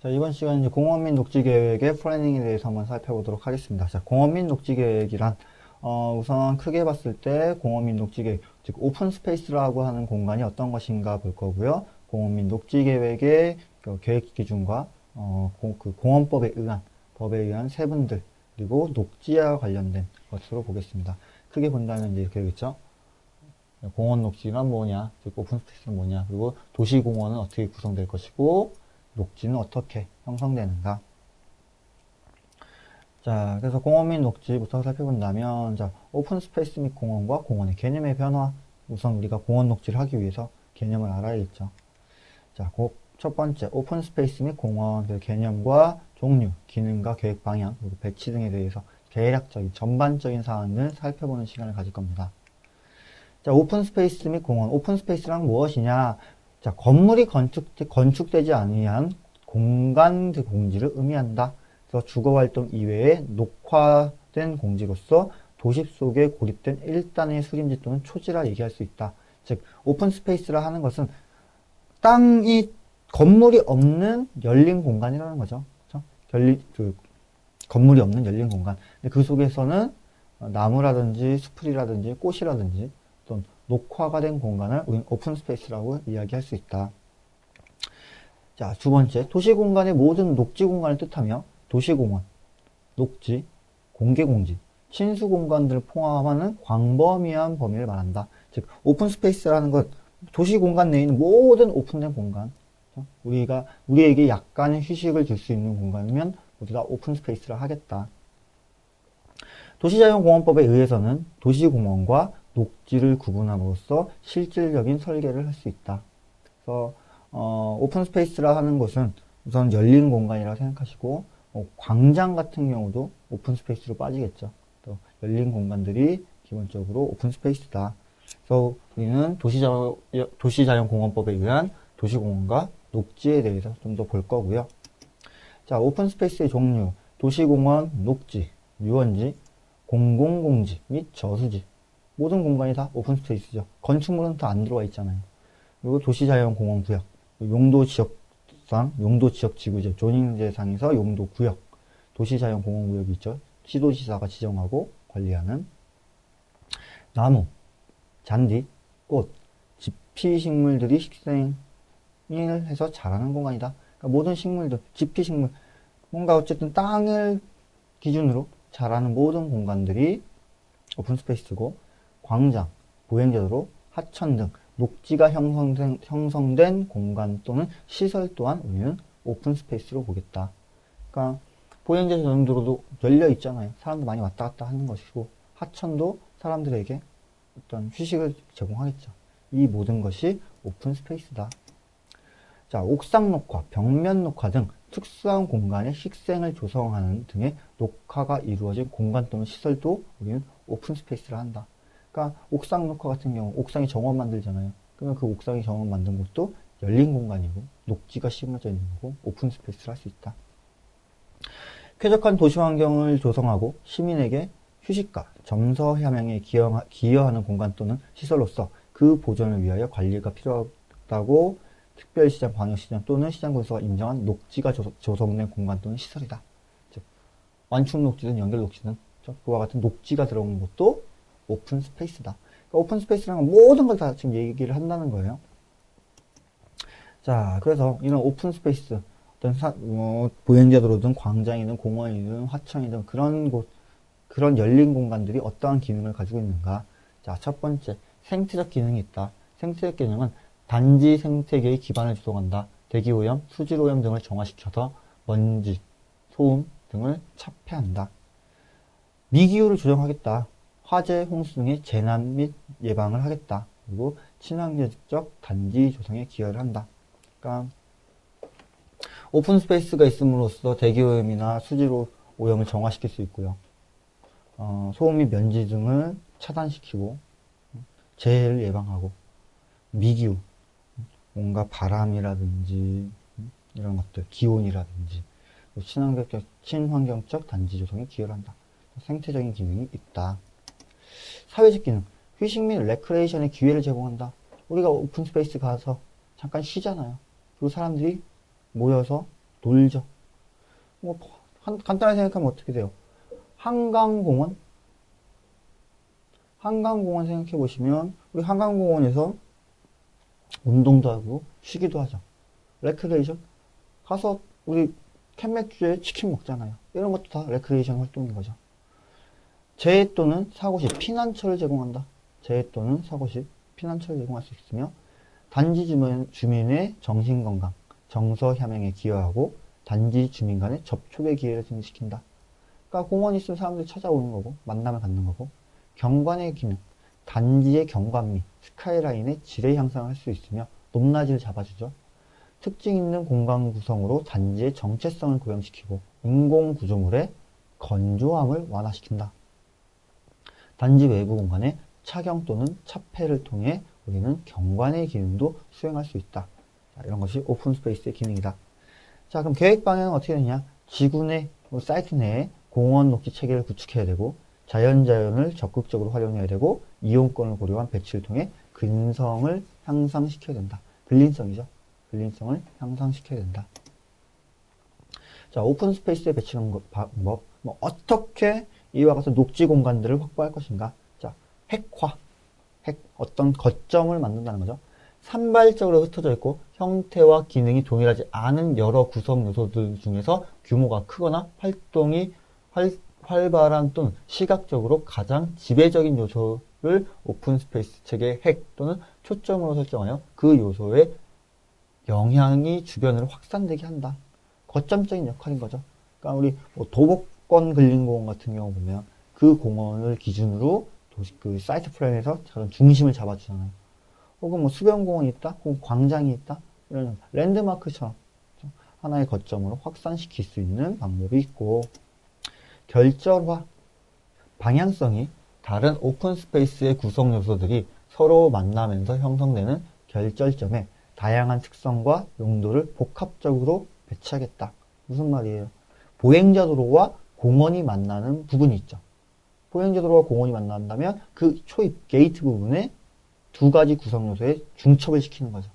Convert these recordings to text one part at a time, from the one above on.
자, 이번 시간은 이제 공원 및 녹지 계획의 플래닝에 대해서 한번 살펴보도록 하겠습니다. 자, 공원 및 녹지 계획이란, 우선 크게 봤을 때 공원 및 녹지 계획, 즉, 오픈 스페이스라고 하는 공간이 어떤 것인가 볼 거고요. 공원 및 녹지 계획의 그 계획 기준과, 그 공원법에 의한 세분들, 그리고 녹지와 관련된 것으로 보겠습니다. 크게 본다면 이제 이렇게 되겠죠. 공원 녹지는 뭐냐, 즉 오픈 스페이스는 뭐냐, 그리고 도시공원은 어떻게 구성될 것이고, 녹지는 어떻게 형성되는가. 자, 그래서 공원 및 녹지부터 살펴본다면, 자, 오픈 스페이스 및 공원과 공원의 개념의 변화. 우선 우리가 공원 녹지를 하기 위해서 개념을 알아야겠죠. 자, 첫 번째, 오픈 스페이스 및 공원 그 개념과 종류, 기능과 계획 방향, 그리고 배치 등에 대해서 대략적인 전반적인 사항을 살펴보는 시간을 가질 겁니다. 자, 오픈 스페이스 및 공원. 오픈 스페이스란 무엇이냐? 자, 건물이 건축되지 아니한 공간 공지를 의미한다. 그래서 주거활동 이외에 녹화된 공지로서 도시 속에 고립된 일단의 수림지 또는 초지라 얘기할 수 있다. 즉, 오픈 스페이스라 하는 것은 건물이 없는 열린 공간이라는 거죠. 그렇죠? 건물이 없는 열린 공간. 근데 그 속에서는 나무라든지 수풀이라든지 꽃이라든지 또는 녹화가 된 공간을 오픈 스페이스라고 이야기할 수 있다. 자, 두 번째, 도시공간의 모든 녹지 공간을 뜻하며 도시공원, 녹지, 공개공지, 친수공간들을 포함하는 광범위한 범위를 말한다. 즉, 오픈 스페이스라는 것, 도시공간 내에 있는 모든 오픈된 공간, 우리에게 약간의 휴식을 줄 수 있는 공간이면 모두 다 오픈 스페이스라 하겠다. 도시자연공원법에 의해서는 도시공원과 녹지를 구분함으로써 실질적인 설계를 할 수 있다. 그래서 오픈 스페이스라 하는 것은 우선 열린 공간이라고 생각하시고 광장 같은 경우도 오픈 스페이스로 빠지겠죠. 또 열린 공간들이 기본적으로 오픈 스페이스다. 그래서 우리는 도시자연공원법에 의한 도시공원과 녹지에 대해서 좀 더 볼 거고요. 자, 오픈 스페이스의 종류, 도시공원, 녹지, 유원지, 공공공지 및 저수지. 모든 공간이 다 오픈 스페이스죠. 건축물은 다 안 들어와 있잖아요. 그리고 도시자연공원 구역, 용도 지역 지구제, 조닝제상에서 용도 구역, 도시자연공원 구역이 있죠. 시도지사가 지정하고 관리하는 나무, 잔디, 꽃, 지피식물들이 식생을 해서 자라는 공간이다. 그러니까 모든 식물들, 지피식물, 뭔가 어쨌든 땅을 기준으로 자라는 모든 공간들이 오픈 스페이스고, 광장, 보행자도로, 하천 등 녹지가 형성된 공간 또는 시설 또한 우리는 오픈 스페이스로 보겠다. 그러니까 보행자 전도로도 열려 있잖아요. 사람들 많이 왔다 갔다 하는 것이고, 하천도 사람들에게 어떤 휴식을 제공하겠죠. 이 모든 것이 오픈 스페이스다. 자, 옥상 녹화, 벽면 녹화 등 특수한 공간의 식생을 조성하는 등의 녹화가 이루어진 공간 또는 시설도 우리는 오픈 스페이스라 한다. 그러니까 옥상 녹화 같은 경우 옥상에 정원 만들잖아요. 그러면 그 옥상에 정원 만든 곳도 열린 공간이고 녹지가 심어져 있는 거고 오픈 스페이스를 할 수 있다. 쾌적한 도시 환경을 조성하고 시민에게 휴식과 점서 함양에 기여하는 공간 또는 시설로서 그 보존을 위하여 관리가 필요하다고 특별시장, 광역시장 또는 시장군수가 인정한 녹지가 조성된 공간 또는 시설이다. 즉, 완충 녹지든 연결 녹지든 그와 같은 녹지가 들어오는 것도 오픈 스페이스다. 그러니까 오픈 스페이스라는 건 모든 걸 다 지금 얘기를 한다는 거예요. 자, 그래서 이런 오픈 스페이스, 어떤 보행자도로든 광장이든 공원이든 화천이든 그런 열린 공간들이 어떠한 기능을 가지고 있는가. 자, 첫 번째, 생태적 기능이 있다. 생태적 기능은 단지 생태계의 기반을 조성한다. 대기오염, 수질오염 등을 정화시켜서 먼지, 소음 등을 차폐한다. 미기후를 조정하겠다. 화재, 홍수 등의 재난 및 예방을 하겠다. 그리고 친환경적 단지 조성에 기여를 한다. 그러니까 오픈 스페이스가 있음으로써 대기오염이나 수질오염을 정화시킬 수 있고요. 소음 및 먼지 등을 차단시키고 재해를 예방하고 미기후, 뭔가 바람이라든지 이런 것들, 기온이라든지 친환경적 단지 조성에 기여를 한다. 생태적인 기능이 있다. 사회적 기능, 휴식 및 레크레이션의 기회를 제공한다. 우리가 오픈 스페이스 가서 잠깐 쉬잖아요. 그리고 사람들이 모여서 놀죠. 뭐, 간단하게 생각하면 어떻게 돼요? 한강공원? 한강공원 생각해 보시면, 우리 한강공원에서 운동도 하고, 쉬기도 하죠. 레크레이션? 가서, 우리 캔맥주에 치킨 먹잖아요. 이런 것도 다 레크레이션 활동인 거죠. 재해 또는 사고 시 피난처를 제공한다. 재해 또는 사고 시 피난처를 제공할 수 있으며, 단지 주민의 정신건강, 정서 함양에 기여하고, 단지 주민 간의 접촉의 기회를 증진시킨다. 그러니까 공원이 있으면 사람들이 찾아오는 거고, 만남을 갖는 거고, 경관의 기능, 단지의 경관미, 스카이라인의 질의 향상을 할 수 있으며, 높낮이를 잡아주죠. 특징 있는 공간 구성으로 단지의 정체성을 고양시키고, 인공 구조물의 건조함을 완화시킨다. 단지 외부 공간에 착용 또는 차폐를 통해 우리는 경관의 기능도 수행할 수 있다. 자, 이런 것이 오픈 스페이스의 기능이다. 자, 그럼 계획 방향은 어떻게 되냐? 지구 내, 사이트 내에 공원 녹지 체계를 구축해야 되고, 자연을 적극적으로 활용해야 되고, 이용권을 고려한 배치를 통해 근성을 향상시켜야 된다. 근린성이죠. 근린성을 향상시켜야 된다. 자, 오픈 스페이스에 배치하는 방법. 어떻게 이와 같은 녹지 공간들을 확보할 것인가? 자, 어떤 거점을 만든다는 거죠. 산발적으로 흩어져 있고 형태와 기능이 동일하지 않은 여러 구성 요소들 중에서 규모가 크거나 활동이 활발한 또는 시각적으로 가장 지배적인 요소를 오픈 스페이스 체계의 핵 또는 초점으로 설정하여 그 요소의 영향이 주변으로 확산되게 한다. 거점적인 역할인 거죠. 그러니까 우리 도곡권 근린공원 같은 경우 보면 그 공원을 기준으로 그 사이트 플랜에서 저런 중심을 잡아주잖아요. 혹은 수변공원이 있다, 혹은 광장이 있다, 이런 랜드마크처럼 하나의 거점으로 확산시킬 수 있는 방법이 있고, 결절화, 방향성이 다른 오픈 스페이스의 구성 요소들이 서로 만나면서 형성되는 결절점에 다양한 특성과 용도를 복합적으로 배치하겠다. 무슨 말이에요? 보행자 도로와 공원이 만나는 부분이 있죠. 보행자 도로와 공원이 만난다면 그 초입 게이트 부분에 두 가지 구성 요소에 중첩을 시키는 거죠.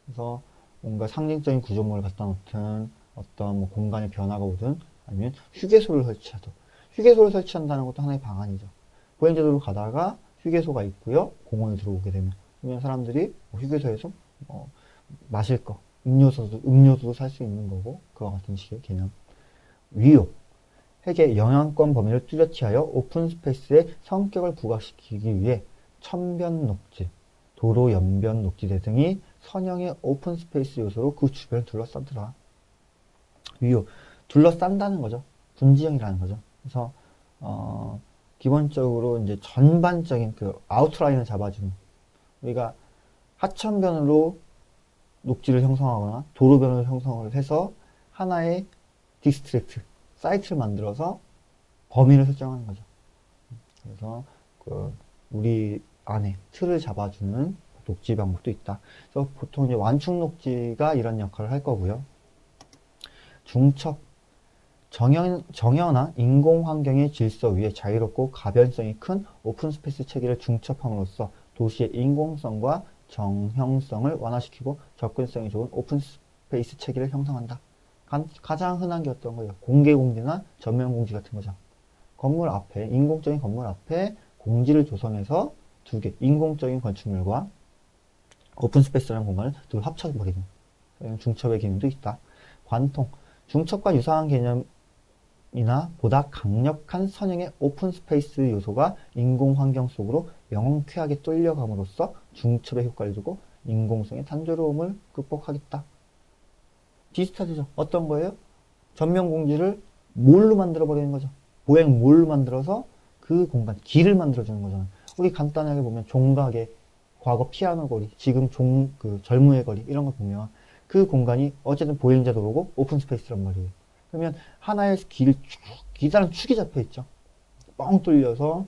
그래서 뭔가 상징적인 구조물을 갖다 놓든 어떤 공간의 변화가 오든 아니면 휴게소를 설치하든, 휴게소를 설치한다는 것도 하나의 방안이죠. 보행자 도로 가다가 휴게소가 있고요. 공원에 들어오게 되면 그러면 사람들이 휴게소에서 마실 거, 음료수도 살 수 있는 거고, 그와 같은 식의 개념. 위협, 핵의 영향권 범위를 뚜렷이하여 오픈 스페이스의 성격을 부각시키기 위해 천변 녹지, 도로 연변 녹지대 등이 선형의 오픈 스페이스 요소로 그 주변을 둘러싸더라. 위협, 둘러싼다는 거죠. 분지형이라는 거죠. 그래서 기본적으로 이제 전반적인 그 아웃라인을 잡아주는, 우리가 하천변으로 녹지를 형성하거나 도로변을 형성을 해서 하나의 디스트릭트, 사이트를 만들어서 범위를 설정하는 거죠. 그래서 우리 안에 틀을 잡아주는 녹지 방법도 있다. 그래서 보통 이제 완충 녹지가 이런 역할을 할 거고요. 중첩, 정연한 인공 환경의 질서 위에 자유롭고 가변성이 큰 오픈 스페이스 체계를 중첩함으로써 도시의 인공성과 정형성을 완화시키고 접근성이 좋은 오픈 스페이스 체계를 형성한다. 가장 흔한 게 어떤 거예요? 공개공지나 전면공지 같은 거죠. 건물 앞에, 인공적인 건물 앞에 공지를 조성해서 두 개, 인공적인 건축물과 오픈 스페이스라는 공간을 둘 합쳐버리는 중첩의 기능도 있다. 관통, 중첩과 유사한 개념이나 보다 강력한 선형의 오픈 스페이스 요소가 인공 환경 속으로 명쾌하게 뚫려감으로써 중첩의 효과를 주고 인공성의 단조로움을 극복하겠다. 비슷하죠. 어떤 거예요? 전면 공지를 몰로 만들어 버리는 거죠. 보행 몰로 만들어서 그 공간, 길을 만들어 주는 거잖아요. 우리 간단하게 보면 종각의 과거 피아노 거리, 지금 젊음의 거리 이런 거 보면 그 공간이 어쨌든 보행자 도로고 오픈 스페이스란 말이에요. 그러면 하나의 기다란 축이 잡혀 있죠. 뻥 뚫려서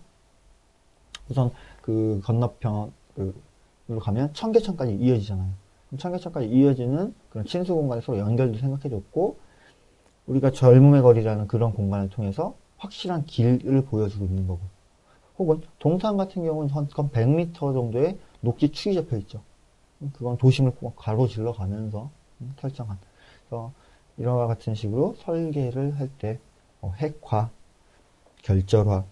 우선 그 건너편으로 가면 청계천까지 이어지잖아요. 청계천까지 이어지는 그런 친수 공간에 서로 연결도 생각해줬고, 우리가 젊음의 거리라는 그런 공간을 통해서 확실한 길을 보여주고 있는 거고, 혹은 동탄 같은 경우는 한 100m 정도의 녹지 축이 잡혀 있죠. 그건 도심을 가로질러 가면서 설정한. 그래서 이와 같은 식으로 설계를 할 때 핵화, 결절화,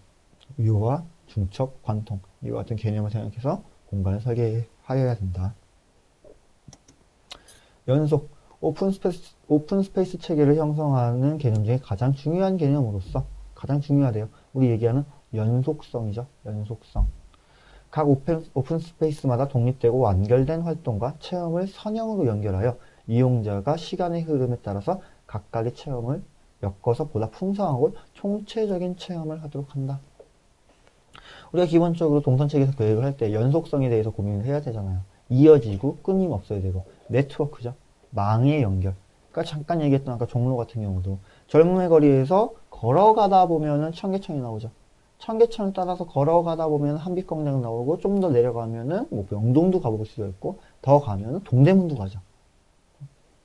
유화, 중첩, 관통 이와 같은 개념을 생각해서 공간을 설계하여야 된다. 연속, 오픈 스페이스 체계를 형성하는 개념 중에 가장 중요한 개념으로서 가장 중요하대요. 우리 얘기하는 연속성이죠. 연속성. 각 오픈 스페이스마다 독립되고 완결된 활동과 체험을 선형으로 연결하여 이용자가 시간의 흐름에 따라서 각각의 체험을 엮어서 보다 풍성하고 총체적인 체험을 하도록 한다. 우리가 기본적으로 동선체계에서 계획을 할 때 연속성에 대해서 고민을 해야 되잖아요. 이어지고 끊임없어야 되고 네트워크죠. 망의 연결. 그러니까 잠깐 얘기했던 아까 종로 같은 경우도 젊음의 거리에서 걸어가다 보면은 청계천이 나오죠. 청계천을 따라서 걸어가다 보면 한빛광장 나오고 좀 더 내려가면은 뭐 명동도 가볼 수도 있고 더 가면은 동대문도 가죠.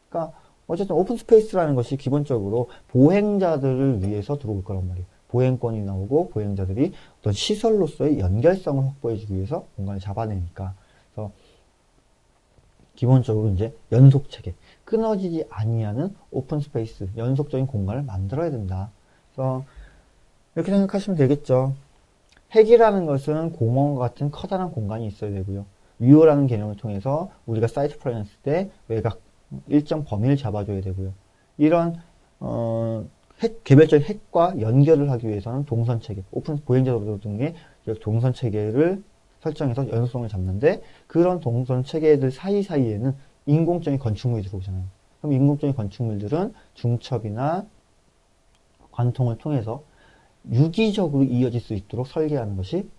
그러니까 어쨌든 오픈 스페이스라는 것이 기본적으로 보행자들을 위해서 들어올 거란 말이에요. 보행권이 나오고 보행자들이 어떤 시설로서의 연결성을 확보해주기 위해서 공간을 잡아내니까. 그래서 기본적으로 이제 연속 체계, 끊어지지 아니하는 오픈 스페이스, 연속적인 공간을 만들어야 된다. 그래서 이렇게 생각하시면 되겠죠. 핵이라는 것은 공원과 같은 커다란 공간이 있어야 되고요. 유효라는 개념을 통해서 우리가 사이트 플래닝 했을 때 외곽 일정 범위를 잡아줘야 되고요. 이런 개별적인 핵과 연결을 하기 위해서는 동선 체계, 오픈 보행자 도로 등의 동선 체계를 설정해서 연속성을 잡는데 그런 동선 체계들 사이사이에는 인공적인 건축물이 들어오잖아요. 그럼 인공적인 건축물들은 중첩이나 관통을 통해서 유기적으로 이어질 수 있도록 설계하는 것이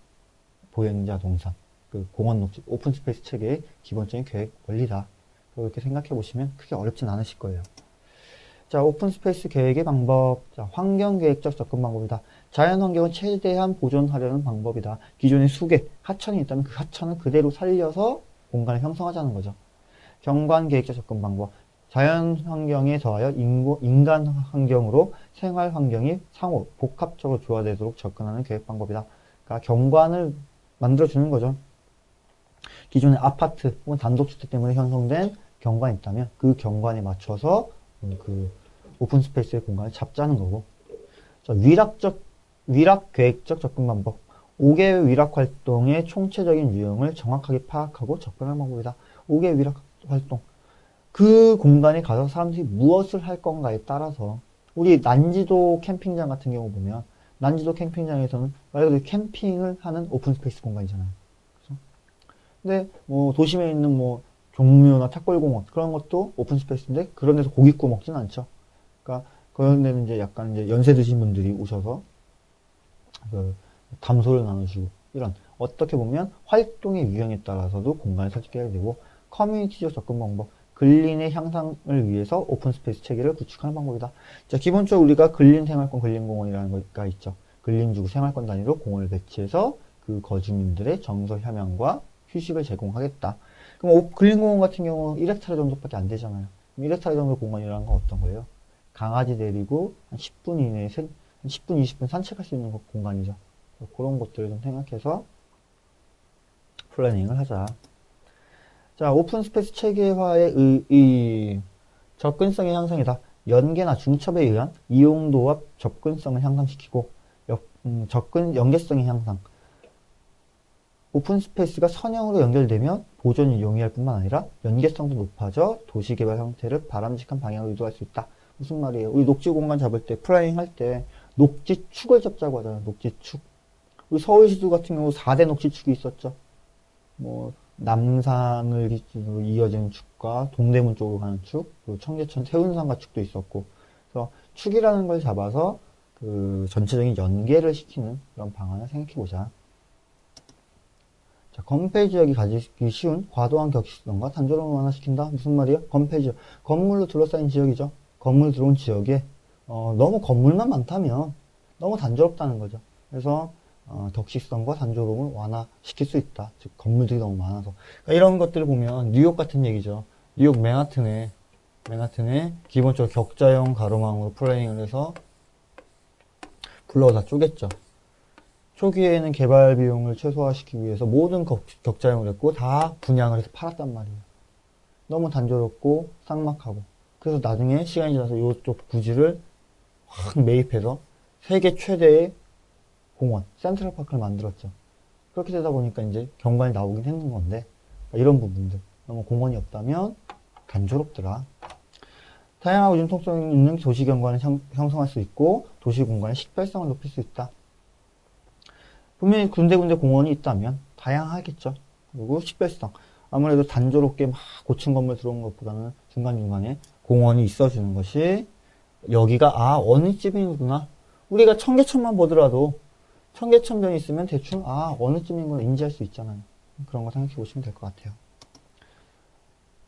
보행자 동선, 그 공원 녹지, 오픈 스페이스 체계의 기본적인 계획 원리다. 이렇게 생각해 보시면 크게 어렵진 않으실 거예요. 자, 오픈 스페이스 계획의 방법. 자, 환경 계획적 접근 방법이다. 자연 환경을 최대한 보존하려는 방법이다. 기존의 수계, 하천이 있다면 그 하천을 그대로 살려서 공간을 형성하자는 거죠. 경관 계획적 접근 방법. 자연 환경에 더하여 인간 환경으로 생활 환경이 상호 복합적으로 조화되도록 접근하는 계획 방법이다. 그러니까 경관을 만들어주는 거죠. 기존의 아파트 혹은 단독주택 때문에 형성된 경관이 있다면 그 경관에 맞춰서 그 오픈 스페이스의 공간을 잡자는 거고. 자, 위락 계획적 접근 방법. 5개의 위락 활동의 총체적인 유형을 정확하게 파악하고 접근하는 방법이다. 5개의 위락 활동. 그 공간에 가서 사람들이 무엇을 할 건가에 따라서 우리 난지도 캠핑장 같은 경우 보면 난지도 캠핑장에서는 말 그대로 캠핑을 하는 오픈 스페이스 공간이잖아요. 그렇죠? 근데 뭐 도심에 있는 뭐 종묘나 탁골공원 그런 것도 오픈 스페이스인데 그런 데서 고기 구워 먹지는 않죠. 그러니까 그런 데는 이제 약간 이제 연세 드신 분들이 오셔서 그 담소를 나눠주고 이런 어떻게 보면 활동의 유형에 따라서도 공간을 설계해야 되고 커뮤니티적 접근 방법 근린의 향상을 위해서 오픈 스페이스 체계를 구축하는 방법이다. 자, 기본적으로 우리가 근린 생활권, 근린 공원이라는 거가 있죠. 근린지구 생활권 단위로 공원을 배치해서 그 거주민들의 정서 협양과 휴식을 제공하겠다. 그럼 근린 공원 같은 경우 1헥타르 정도밖에 안 되잖아요. 1헥타르 정도 공간이라는 건 어떤 거예요? 강아지 데리고 한 10분 이내에 10분, 20분 산책할 수 있는 공간이죠. 그런 것들을 좀 생각해서 플래닝을 하자. 자, 오픈 스페이스 체계화의 이 접근성의 향상이다. 연계나 중첩에 의한 이용도와 접근성을 향상시키고 연계성의 향상. 오픈 스페이스가 선형으로 연결되면 보존이 용이할 뿐만 아니라 연계성도 높아져 도시개발 형태를 바람직한 방향으로 유도할 수 있다. 무슨 말이에요? 우리 녹지 공간 잡을 때, 플라잉 할 때 녹지축을 잡자고 하잖아요. 녹지축. 우리 서울시도 같은 경우 4대 녹지축이 있었죠. 뭐 남산을 기준으로 이어지는 축과 동대문 쪽으로 가는 축, 그리고 청계천 태운상가 축도 있었고, 그래서 축이라는 걸 잡아서 그 전체적인 연계를 시키는 그런 방안을 생각해보자. 자, 건폐 지역이 가지기 쉬운 과도한 격식성과 단조로움을 완화시킨다. 무슨 말이에요? 건폐 지역. 건물로 둘러싸인 지역이죠. 건물 들어온 지역에 너무 건물만 많다면 너무 단조롭다는 거죠. 그래서 덕식성과 단조로움을 완화시킬 수 있다. 즉 건물들이 너무 많아서. 그러니까 이런 것들을 보면 뉴욕 같은 얘기죠. 뉴욕 맨하튼에 기본적으로 격자형 가로망으로 플래닝을 해서 블록을 다 쪼갰죠. 초기에는 개발 비용을 최소화시키기 위해서 모든 격자형을 했고 다 분양을 해서 팔았단 말이에요. 너무 단조롭고 쌍막하고. 그래서 나중에 시간이 지나서 이쪽 부지를 확 매입해서 세계 최대의 공원, 센트럴파크를 만들었죠. 그렇게 되다 보니까 이제 경관이 나오긴 했는 건데, 이런 부분들. 너무 공원이 없다면 단조롭더라. 다양하고 융통성 있는 도시 경관을 형성할 수 있고, 도시 공간의 식별성을 높일 수 있다. 분명히 군데군데 공원이 있다면 다양하겠죠. 그리고 식별성. 아무래도 단조롭게 막 고층 건물 들어온 것보다는 중간중간에 공원이 있어주는 것이, 여기가 어느 집이구나. 우리가 청계천만 보더라도 청계천변이 있으면 대충 어느 집인 걸 인지할 수 있잖아요. 그런 거 생각해 보시면 될 것 같아요.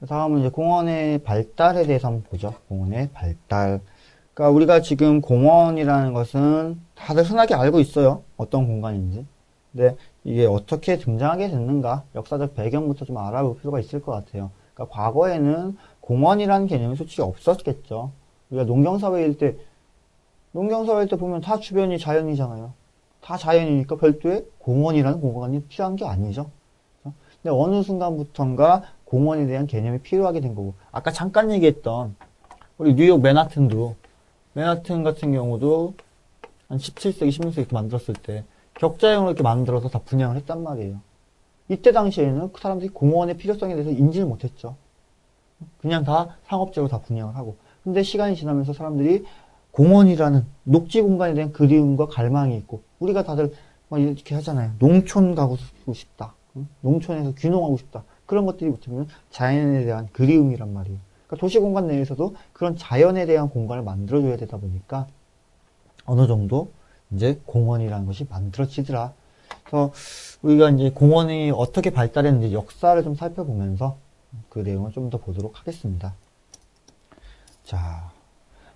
다음은 이제 공원의 발달에 대해서 한번 보죠. 공원의 발달. 그러니까 우리가 지금 공원이라는 것은 다들 흔하게 알고 있어요. 어떤 공간인지. 근데 이게 어떻게 등장하게 됐는가, 역사적 배경부터 좀 알아볼 필요가 있을 것 같아요. 그러니까 과거에는 공원이라는 개념이 솔직히 없었겠죠. 우리가 농경사회일 때 보면 다 주변이 자연이잖아요. 다 자연이니까 별도의 공원이라는 공간이 필요한 게 아니죠. 근데 어느 순간부턴가 공원에 대한 개념이 필요하게 된 거고, 아까 잠깐 얘기했던 우리 뉴욕 맨하튼 같은 경우도 한 17세기, 16세기 이렇게 만들었을 때 격자형으로 이렇게 만들어서 다 분양을 했단 말이에요. 이때 당시에는 그 사람들이 공원의 필요성에 대해서 인지를 못했죠. 그냥 다 상업적으로 다 분양을 하고. 근데 시간이 지나면서 사람들이 공원이라는 녹지 공간에 대한 그리움과 갈망이 있고, 우리가 다들 막 이렇게 하잖아요. 농촌 가고 싶다. 농촌에서 귀농하고 싶다. 그런 것들이 붙으면 자연에 대한 그리움이란 말이에요. 그러니까 도시 공간 내에서도 그런 자연에 대한 공간을 만들어줘야 되다 보니까 어느 정도 이제 공원이라는 것이 만들어지더라. 그래서 우리가 이제 공원이 어떻게 발달했는지 역사를 좀 살펴보면서 그 내용을 좀 더 보도록 하겠습니다. 자,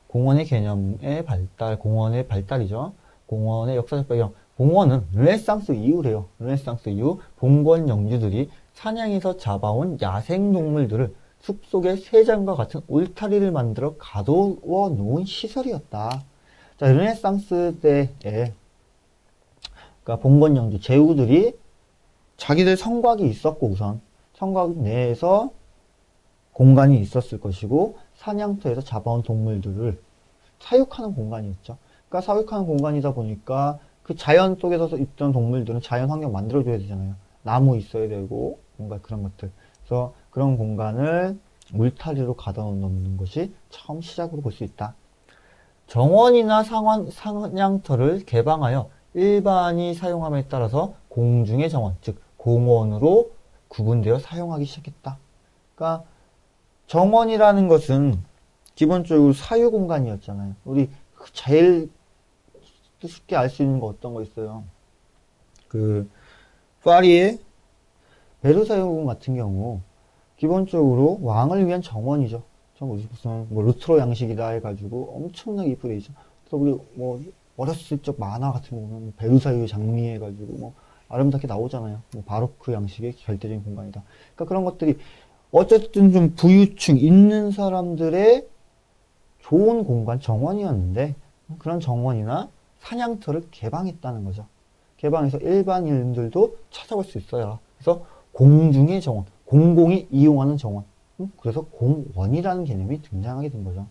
공원의 개념의 발달, 공원의 발달이죠. 공원의 역사적 배경. 공원은 르네상스 이후래요. 르네상스 이후 봉건 영주들이 사냥에서 잡아온 야생동물들을 숲속의 새장과 같은 울타리를 만들어 가두어 놓은 시설이었다. 자, 르네상스 때에, 그러니까 봉건 영주, 제후들이 자기들 성곽이 있었고, 우선 성곽 내에서 공간이 있었을 것이고, 사냥터에서 잡아온 동물들을 사육하는 공간이었죠. 그러니까 사육하는 공간이다 보니까 그 자연 속에서 있던 동물들은 자연 환경 만들어줘야 되잖아요. 나무 있어야 되고 뭔가 그런 것들. 그래서 그런 공간을 울타리로 가둬놓는 것이 처음 시작으로 볼 수 있다. 정원이나 사냥터를 개방하여 일반이 사용함에 따라서 공중의 정원, 즉 공원으로 구분되어 사용하기 시작했다. 그러니까 정원이라는 것은 기본적으로 사유 공간이었잖아요. 우리 제일 쉽게 알 수 있는 거 어떤 거 있어요? 파리의 베르사유 같은 경우 기본적으로 왕을 위한 정원이죠. 무슨 루트로 양식이다 해가지고 엄청나게 이쁘게 있죠. 그래서 우리 어렸을 적 만화 같은 거 보면 베르사유 장미 해가지고 아름답게 나오잖아요. 바로크 양식의 절대적인 공간이다. 그러니까 그런 것들이 어쨌든 좀 부유층 있는 사람들의 좋은 공간, 정원이었는데 그런 정원이나 사냥터를 개방했다는 거죠. 개방해서 일반인들도 찾아볼 수 있어요. 그래서 공중의 정원, 공공이 이용하는 정원. 그래서 공원이라는 개념이 등장하게 된 거죠.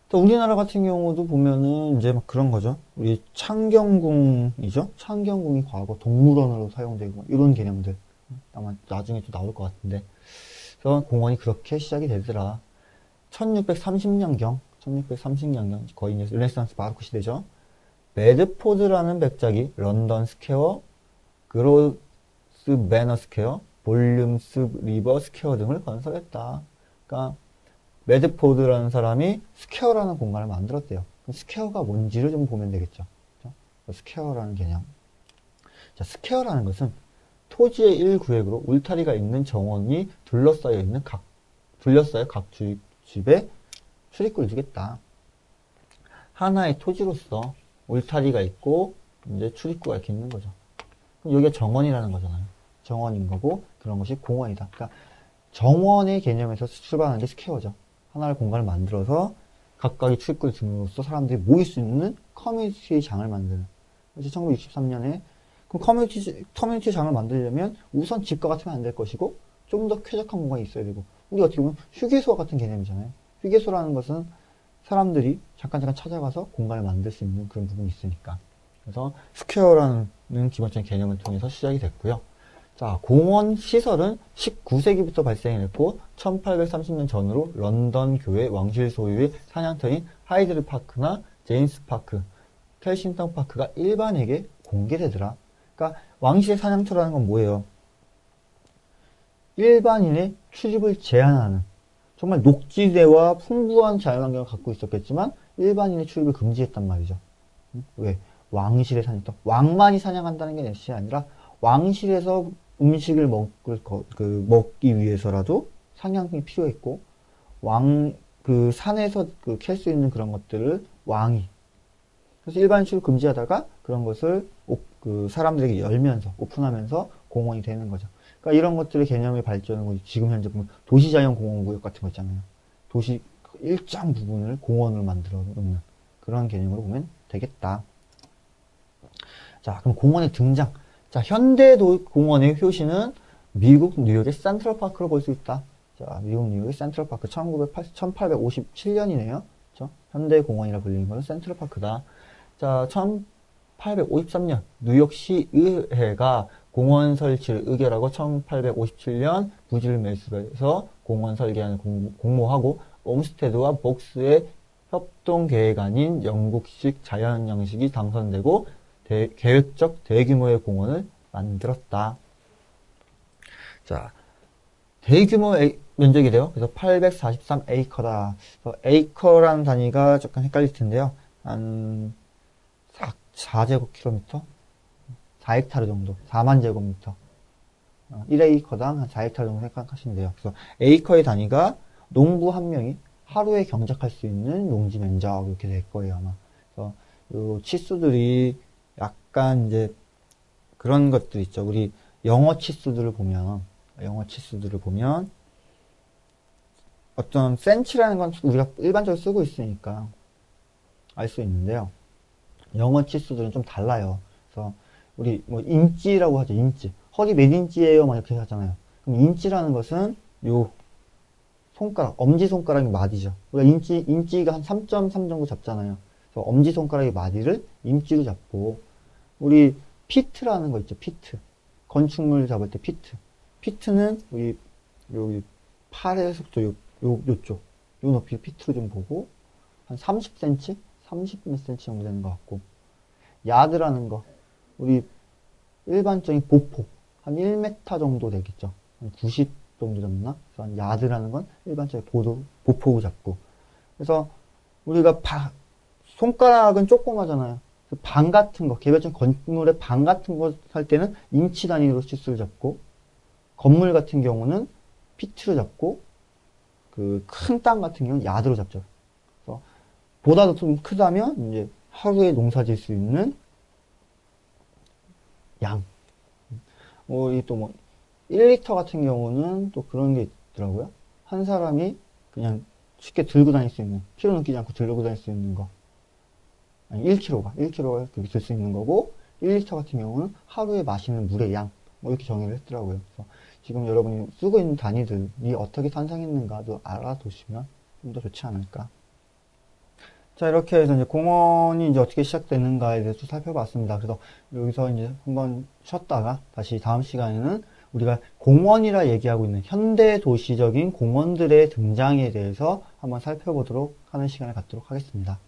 또 우리나라 같은 경우도 보면은 이제 막 그런 거죠. 우리 창경궁이죠. 창경궁이 과거 동물원으로 사용되고 이런 개념들. 아마 나중에 또 나올 것 같은데. 그래서 공원이 그렇게 시작이 되더라. 1630년경 거의 이제 르네상스 바로크 시대죠. 베드포드라는 백작이 런던 스퀘어, 그로스 매너 스퀘어, 볼륨스 리버 스퀘어 등을 건설했다. 그러니까 메드포드라는 사람이 스퀘어라는 공간을 만들었대요. 스퀘어가 뭔지를 좀 보면 되겠죠. 그렇죠? 스퀘어라는 개념. 자, 스퀘어라는 것은 토지의 일구획으로 울타리가 있는 정원이 둘러싸여 각 집에 출입구를 두겠다. 하나의 토지로서 울타리가 있고 이제 출입구가 이렇게 있는 거죠. 그럼 여기가 정원이라는 거잖아요. 정원인 거고 그런 것이 공원이다. 그러니까 정원의 개념에서 출발하는 게 스퀘어죠. 하나의 공간을 만들어서 각각의 출입구를 줌으로써 사람들이 모일 수 있는 커뮤니티의 장을 만드는. 그래서 1963년에 그럼 커뮤니티 장을 만들려면 우선 집과 같으면 안 될 것이고 좀 더 쾌적한 공간이 있어야 되고 우리 어떻게 보면 휴게소와 같은 개념이잖아요. 휴게소라는 것은 사람들이 잠깐 찾아가서 공간을 만들 수 있는 그런 부분이 있으니까. 그래서 스퀘어라는 기본적인 개념을 통해서 시작이 됐고요. 자, 공원 시설은 19세기부터 발생을 했고 1830년 전후로 런던 교회 왕실 소유의 사냥터인 하이드 파크나 제임스 파크, 켈싱턴 파크가 일반에게 공개되더라. 그러니까 왕실의 사냥터라는 건 뭐예요? 일반인의 출입을 제한하는, 정말 녹지대와 풍부한 자연환경을 갖고 있었겠지만 일반인의 출입을 금지했단 말이죠. 왜? 왕실의 사냥터. 왕만이 사냥한다는 게 넷이 아니라 왕실에서 음식을 먹기 위해서라도 사냥이 필요했고, 산에서 캘 수 있는 그런 것들을 왕이. 그래서 일반 출입 금지하다가 그런 것을 사람들에게 열면서, 오픈하면서 공원이 되는 거죠. 그러니까 이런 것들의 개념의 발전을 지금 현재 보면 도시자연공원구역 같은 거 있잖아요. 도시 일정 부분을 공원으로 만들어 놓는 그런 개념으로 보면 되겠다. 자, 그럼 공원의 등장. 자, 현대 공원의 효시는 미국 뉴욕의 센트럴파크로 볼 수 있다. 자, 미국 뉴욕의 센트럴파크 1857년이네요. 그렇죠? 현대 공원이라 불리는 것은 센트럴파크다. 자, 1853년 뉴욕시의회가 공원 설치를 의결하고 1857년 부지를 매수해서 공원 설계안을 공모하고 옴스테드와 복스의 협동계획안인 영국식 자연양식이 당선되고 계획적 대규모의 공원을 만들었다. 자, 대규모의 면적이래요. 그래서 843에이커다. 에이커라는 단위가 조금 헷갈릴 텐데요. 한 4제곱킬로미터? 4헥타르 정도. 4만 제곱미터. 1에이커당 한 4헥타르 정도 생각하시면 돼요. 그래서 에이커의 단위가 농부 한 명이 하루에 경작할 수 있는 농지 면적 이렇게 될 거예요, 아마. 그래서 요 치수들이 약간 이제 그런 것들 있죠. 우리 영어 치수들을 보면 어떤 센치라는 건 우리가 일반적으로 쓰고 있으니까 알 수 있는데요. 영어 치수들은 좀 달라요. 그래서 우리 뭐 인치라고 하죠. 인치. 허리 몇 인치예요? 막 이렇게 하잖아요. 그럼 인치라는 것은 요 손가락, 엄지손가락이 마디죠. 우리가 인치가 한 3.3 정도 잡잖아요. 그래서 엄지손가락의 마디를 인치로 잡고, 우리 피트라는 거 있죠. 피트. 건축물 잡을 때 피트. 피트는 우리 여기 팔에서부터 요쪽 요 높이 피트로 좀 보고 한 30cm? 30몇 cm 정도 되는 것 같고, 야드라는 거 우리 일반적인 보폭 한 1m 정도 되겠죠. 한 90 정도 잡나? 그래서 한 야드라는 건 일반적인 보폭을 잡고, 그래서 우리가 손가락은 조그마잖아요. 방 같은 거, 개별적인 건물의 방 같은 거 살 때는 인치 단위로 치수를 잡고, 건물 같은 경우는 피트로 잡고, 그 큰 땅 같은 경우는 야드로 잡죠. 그래서 보다도 좀 크다면 이제 하루에 농사 질 수 있는 양. 또 1리터 같은 경우는 또 그런 게 있더라고요. 한 사람이 그냥 쉽게 들고 다닐 수 있는, 키로 넘기지 않고 들고 다닐 수 있는 거. 아니, 1kg가 그렇게 들 수 있는 거고, 1리터 같은 경우는 하루에 마시는 물의 양. 이렇게 정의를 했더라고요. 그래서 지금 여러분이 쓰고 있는 단위들이 어떻게 탄생했는가도 알아두시면 좀 더 좋지 않을까. 자, 이렇게 해서 이제 공원이 이제 어떻게 시작되는가에 대해서 살펴봤습니다. 그래서 여기서 이제 한번 쉬었다가 다시 다음 시간에는 우리가 공원이라 얘기하고 있는 현대 도시적인 공원들의 등장에 대해서 한번 살펴보도록 하는 시간을 갖도록 하겠습니다.